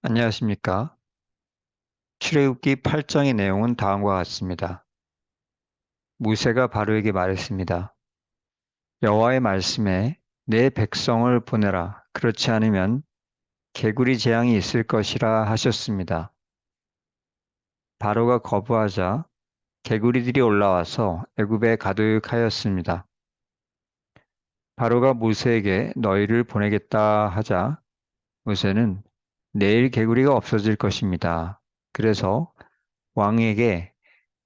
안녕하십니까? 출애굽기 8장의 내용은 다음과 같습니다. 모세가 바로에게 말했습니다. 여호와의 말씀에 내 백성을 보내라. 그렇지 않으면 개구리 재앙이 있을 것이라 하셨습니다. 바로가 거부하자 개구리들이 올라와서 애굽에 가득하였습니다. 바로가 모세에게 너희를 보내겠다 하자 모세는 내일 개구리가 없어질 것입니다. 그래서 왕에게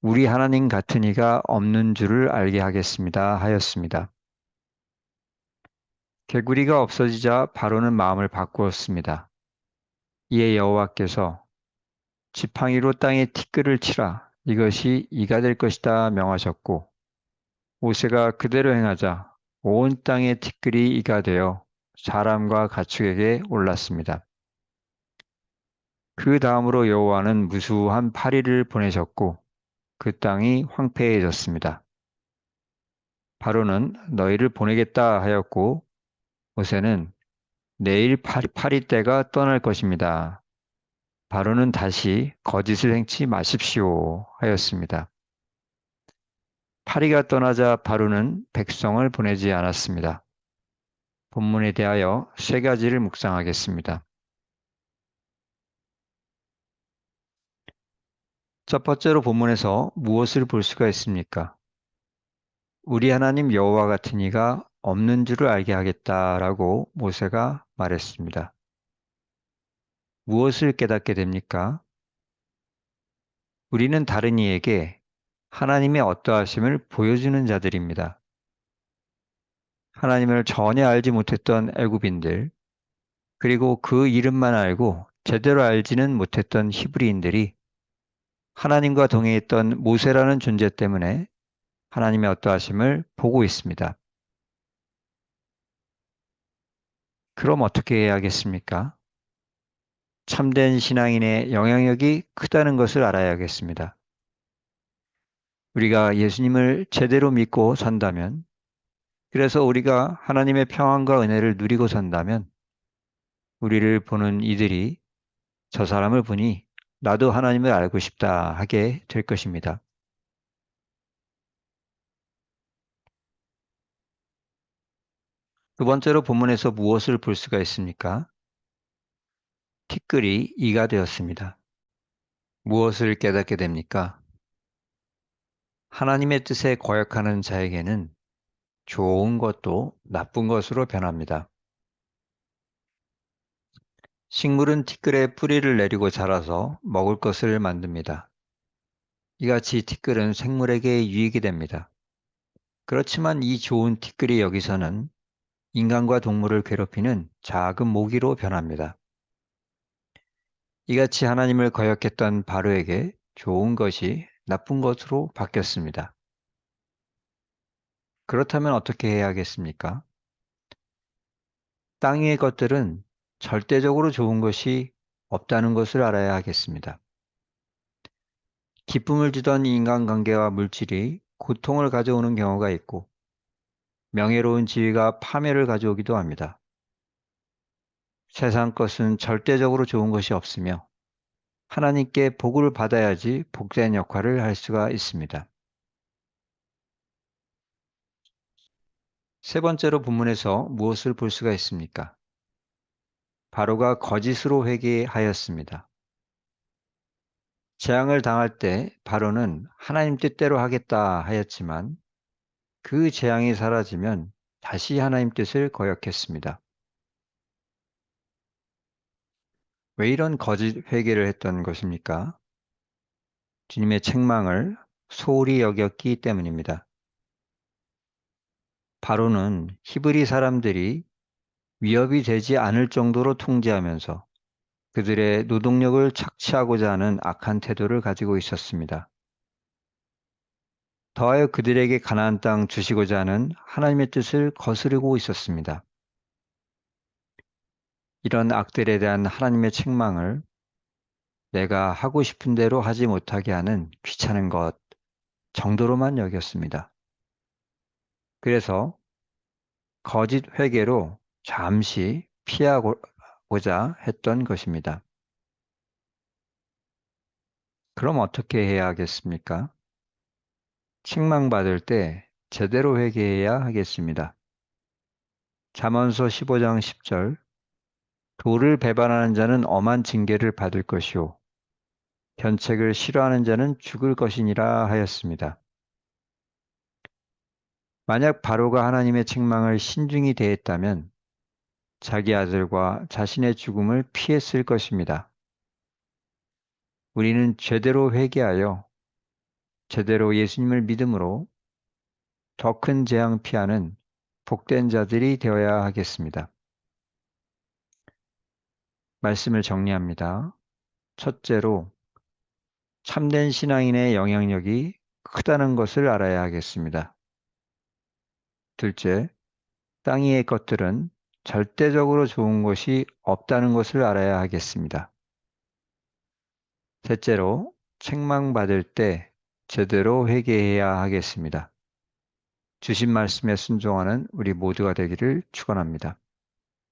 우리 하나님 같은 이가 없는 줄을 알게 하겠습니다. 하였습니다. 개구리가 없어지자 바로는 마음을 바꾸었습니다. 이에 여호와께서 지팡이로 땅에 티끌을 치라. 이것이 이가 될 것이다 명하셨고 모세가 그대로 행하자 온 땅의 티끌이 이가 되어 사람과 가축에게 올랐습니다. 그 다음으로 여호와는 무수한 파리를 보내셨고 그 땅이 황폐해졌습니다. 바로는 너희를 보내겠다 하였고 모세는 내일 파리떼가 떠날 것입니다. 바로는 다시 거짓을 행치 마십시오 하였습니다. 파리가 떠나자 바로는 백성을 보내지 않았습니다. 본문에 대하여 세 가지를 묵상하겠습니다. 첫 번째로 본문에서 무엇을 볼 수가 있습니까? 우리 하나님 여호와 같은 이가 없는 줄을 알게 하겠다라고 모세가 말했습니다. 무엇을 깨닫게 됩니까? 우리는 다른 이에게 하나님의 어떠하심을 보여주는 자들입니다. 하나님을 전혀 알지 못했던 애굽인들, 그리고 그 이름만 알고 제대로 알지는 못했던 히브리인들이 하나님과 동행했던 모세라는 존재 때문에 하나님의 어떠하심을 보고 있습니다. 그럼 어떻게 해야겠습니까? 참된 신앙인의 영향력이 크다는 것을 알아야겠습니다. 우리가 예수님을 제대로 믿고 산다면, 그래서 우리가 하나님의 평안과 은혜를 누리고 산다면, 우리를 보는 이들이 저 사람을 보니 나도 하나님을 알고 싶다 하게 될 것입니다. 두 번째로 본문에서 무엇을 볼 수가 있습니까? 티끌이 이가 되었습니다. 무엇을 깨닫게 됩니까? 하나님의 뜻에 거역하는 자에게는 좋은 것도 나쁜 것으로 변합니다. 식물은 티끌에 뿌리를 내리고 자라서 먹을 것을 만듭니다. 이같이 티끌은 생물에게 유익이 됩니다. 그렇지만 이 좋은 티끌이 여기서는 인간과 동물을 괴롭히는 작은 모기로 변합니다. 이같이 하나님을 거역했던 바로에게 좋은 것이 나쁜 것으로 바뀌었습니다. 그렇다면 어떻게 해야 하겠습니까? 땅 위의 것들은 절대적으로 좋은 것이 없다는 것을 알아야 하겠습니다. 기쁨을 주던 인간관계와 물질이 고통을 가져오는 경우가 있고 명예로운 지위가 파멸을 가져오기도 합니다. 세상 것은 절대적으로 좋은 것이 없으며 하나님께 복을 받아야지 복된 역할을 할 수가 있습니다. 세 번째로 본문에서 무엇을 볼 수가 있습니까? 바로가 거짓으로 회개하였습니다. 재앙을 당할 때 바로는 하나님 뜻대로 하겠다 하였지만 그 재앙이 사라지면 다시 하나님 뜻을 거역했습니다. 왜 이런 거짓 회개를 했던 것입니까? 주님의 책망을 소홀히 여겼기 때문입니다. 바로는 히브리 사람들이 위협이 되지 않을 정도로 통제하면서 그들의 노동력을 착취하고자 하는 악한 태도를 가지고 있었습니다. 더하여 그들에게 가나안 땅 주시고자 하는 하나님의 뜻을 거스르고 있었습니다. 이런 악들에 대한 하나님의 책망을 내가 하고 싶은 대로 하지 못하게 하는 귀찮은 것 정도로만 여겼습니다. 그래서 거짓 회개로 잠시 피하고자 했던 것입니다. 그럼 어떻게 해야 하겠습니까? 책망받을 때 제대로 회개해야 하겠습니다. 잠언서 15장 10절 도를 배반하는 자는 엄한 징계를 받을 것이요 견책을 싫어하는 자는 죽을 것이니라 하였습니다. 만약 바로가 하나님의 책망을 신중히 대했다면 자기 아들과 자신의 죽음을 피했을 것입니다. 우리는 제대로 회개하여 제대로 예수님을 믿음으로 더 큰 재앙 피하는 복된 자들이 되어야 하겠습니다. 말씀을 정리합니다. 첫째로 참된 신앙인의 영향력이 크다는 것을 알아야 하겠습니다. 둘째, 땅 위의 것들은 절대적으로 좋은 것이 없다는 것을 알아야 하겠습니다. 셋째로, 책망받을 때 제대로 회개해야 하겠습니다. 주신 말씀에 순종하는 우리 모두가 되기를 축원합니다.